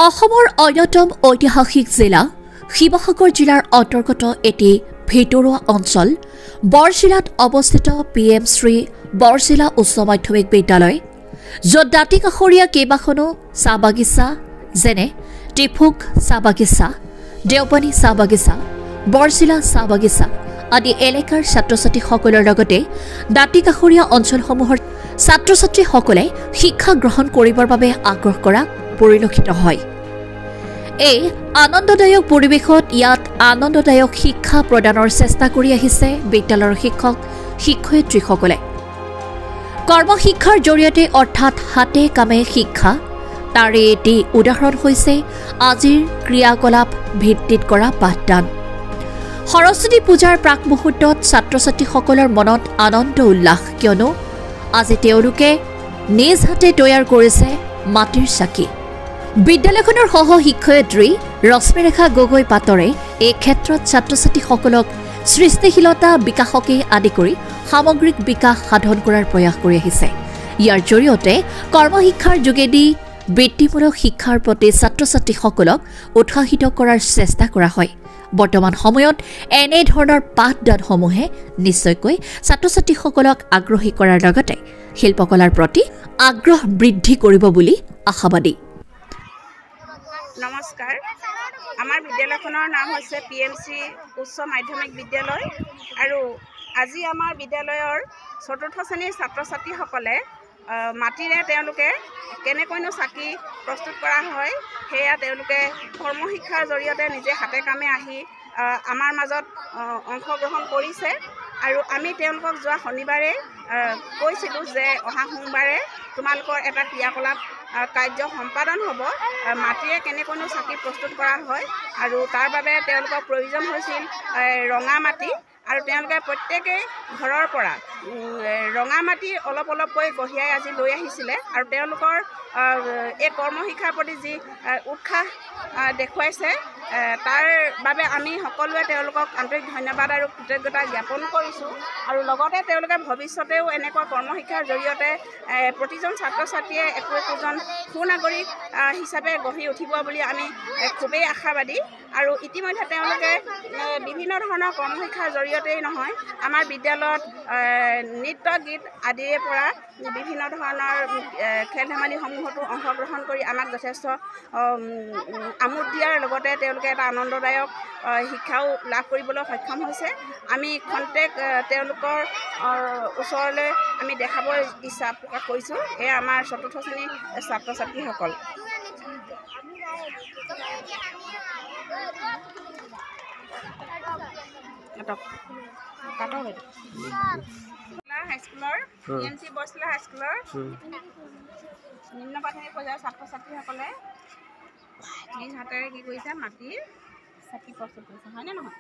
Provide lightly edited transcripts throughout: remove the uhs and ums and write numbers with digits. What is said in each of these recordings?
অসমৰ অন্যতম ঐতিহাসিক জিলা শিৱসাগৰ জিলাৰ অন্তৰ্গত এটি ভিতৰুৱা অঞ্চল বৰজিলাত অৱস্থিত PM শ্ৰী বৰজিলা উচ্চ মাধ্যমিক বিদ্যালয় য'ত দাঁতিকাষৰীয়া কেইবাখনো চাহ বাগিচা যেনে টিফুক চাহ বাগিচা দেওপানী চাহ বাগিচা বৰজিলা চাহ বাগিচা আদি এলেকাৰ ছাত্ৰ-ছাত্ৰীসকলৰ লগতে দাঁতিকাষৰীয়া অঞ্চলসমূহৰ ছাত্ৰ-ছাত্ৰীসকলে শিক্ষা গ্ৰহণ কৰিবৰ বাবে আগ্ৰহ কৰা পৰিলক্ষিত হয়। এই আনন্দদায়ক পৰিৱেশত ইয়াত আনন্দদায়ক শিক্ষা প্ৰদানৰ চেষ্টা কৰি আহিছে বিদ্যালয়ৰ শিক্ষক শিক্ষয়িত্ৰীসকলে। কৰ্মশিক্ষাৰ জৰিয়তে অৰ্থাৎ হাতে কামে শিক্ষা তাৰে এটি উদাহৰণ হৈছে আজিৰ ক্ৰিয়াকলাপ ভিত্তিত কৰা পাঠদান। সৰস্বতী পূজাৰ প্ৰাক মুহূৰ্তত ছাত্ৰ-ছাত্ৰীসকলৰ মনত আনন্দ উল্লাস কিয়নো আজি তেওঁলোকে নিজ হাতে তৈয়াৰ কৰিছে মাটিৰ চাকি। বিদ্যালয়খনৰ সহ শিক্ষয়িত্ৰী ৰশ্মিৰেখা গগৈ পাটৰে এই ক্ষেত্ৰত ছাত্ৰ-ছাত্ৰীসকলক সৃষ্টিশীলতা বিকাশকে আদি কৰি সামগ্ৰিক বিকাশ সাধন কৰাৰ প্ৰয়াস কৰি আহিছে। ইয়াৰ জৰিয়তে কৰ্মশিক্ষাৰ যোগেদি বৃত্তিমূলক শিক্ষাৰ প্ৰতি ছাত্ৰ-ছাত্ৰীসকলক উৎসাহিত কৰাৰ চেষ্টা কৰা হয়। বৰ্তমান সময়ত এনে ধৰণৰ পাঠদানসমূহে নিশ্চয়কৈ ছাত্ৰ-ছাত্ৰীসকলক আগ্ৰহী কৰাৰ লগতে শিল্পকলাৰ প্ৰতি আগ্ৰহ বৃদ্ধি কৰিব বুলি আশাবাদী। নমস্কাৰ, আমাৰ বিদ্যালয়খনৰ নাম হৈছে PMC উচ্চ মাধ্যমিক বিদ্যালয় আৰু আজি আমাৰ বিদ্যালয়ৰ চতুৰ্থ শ্ৰেণীৰ ছাত্ৰ-ছাত্ৰীসকলে মাটিৰে তেওঁলোকে কেনেকৈনো চাকি প্ৰস্তুত কৰা হয় সেয়া তেওঁলোকে কৰ্মশিক্ষাৰ জৰিয়তে নিজে হাতে কামে আহি আমাৰ মাজত অংশগ্ৰহণ কৰিছে আৰু আমি তেওঁলোকক যোৱা শনিবাৰে কৈছিলোঁ যে অহা সোমবাৰে তোমালোকৰ এটা ক্ৰিয়াকলাপ কাৰ্য সম্পাদন হ'ব, মাটিৰে কেনেকৈনো চাকি প্ৰস্তুত কৰা হয় আৰু তাৰ বাবে তেওঁলোকৰ প্ৰয়োজন হৈছিল ৰঙা মাটি আৰু তেওঁলোকে প্ৰত্যেকেই ঘৰৰ পৰা ৰঙা মাটি অলপ অলপকৈ কঢ়িয়াই আজি লৈ আহিছিলে আৰু তেওঁলোকৰ এই কৰ্মশিক্ষাৰ প্ৰতি যি উৎসাহ দেখুৱাইছে তাৰ বাবে আমি সকলোৱে তেওঁলোকক আন্তৰিক ধন্যবাদ আৰু কৃতজ্ঞতা জ্ঞাপন কৰিছোঁ আৰু লগতে তেওঁলোকে ভৱিষ্যতেও এনেকুৱা কৰ্মশিক্ষাৰ জৰিয়তে প্ৰতিজন ছাত্ৰ-ছাত্ৰীয়ে একোজন সুনাগৰিক হিচাপে গঢ়ি উঠিব বুলি আমি খুবেই আশাবাদী আৰু ইতিমধ্যে তেওঁলোকে বিভিন্ন ধৰণৰ কৰ্মশিক্ষাৰ জৰিয়তেই নহয় আমাৰ বিদ্যালয়ত নৃত্য গীত আদিৰে পৰা বিভিন্ন ধৰণৰ খেল ধেমালিসমূহতো অংশগ্ৰহণ কৰি আমাক যথেষ্ট আমোদ দিয়াৰ লগতে তেওঁলোকে এটা আনন্দদায়ক শিক্ষাও লাভ কৰিবলৈ সক্ষম হৈছে। আমি খন্তেক তেওঁলোকৰ ওচৰলৈ আমি দেখাবৰ ইচ্ছা প্ৰকাশ কৰিছোঁ। এয়া আমাৰ চতুৰ্থ শ্ৰেণীৰ ছাত্ৰ-ছাত্ৰীসকল। হাইস্কুলৰ PMC বৰজিলা হাইস্কুলৰ নিম্ন প্ৰাথমিক পৰ্যায়ৰ ছাত্ৰ-ছাত্ৰীসকলে নিজ হাতেৰে কি কৰিছে মাটিৰ চাকি প্ৰস্তুত কৰিছে, হয়নে নহয়?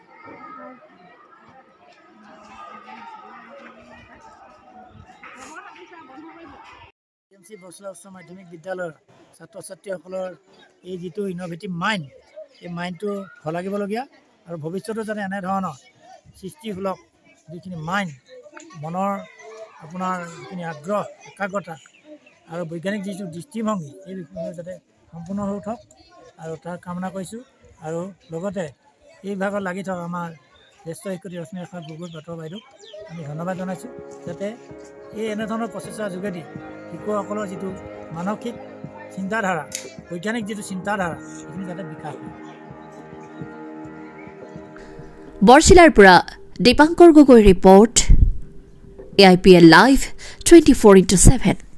PMC বৰজিলা উচ্চ মাধ্যমিক বিদ্যালয়ৰ ছাত্ৰ-ছাত্ৰীসকলৰ এই যিটো ইন'ভেটিভ মাইণ্ড, এই মাইণ্ডটো শলাগিবলগীয়া আৰু ভৱিষ্যতেও যাতে এনেধৰণৰ সৃষ্টিসুলভ যিখিনি মাইণ্ড, মনৰ আপোনাৰ যিখিনি আগ্ৰহ একাগ্ৰতা আৰু বৈজ্ঞানিক যিটো দৃষ্টিভংগী এই বিষয়ে যাতে সম্পূৰ্ণ হৈ উঠক আৰু তাৰ কামনা কৰিছোঁ। আৰু লগতে এই বিভাগত লাগি থকা আমাৰ জ্যেষ্ঠ শিক্ষয়িত্ৰী ৰশ্মিৰেখা গগৈ পাটৰ বাইদেউক আমি ধন্যবাদ জনাইছোঁ যাতে এই এনেধৰণৰ প্ৰচেষ্টাৰ যোগেদি শিশুসকলৰ যিটো মানসিক চিন্তাধাৰা, বৈজ্ঞানিক যিটো চিন্তাধাৰা সেইখিনি যাতে বিকাশ হয়। বৰজিলাৰ পৰা Dipankar Gogoi report AIPL Live 24/7।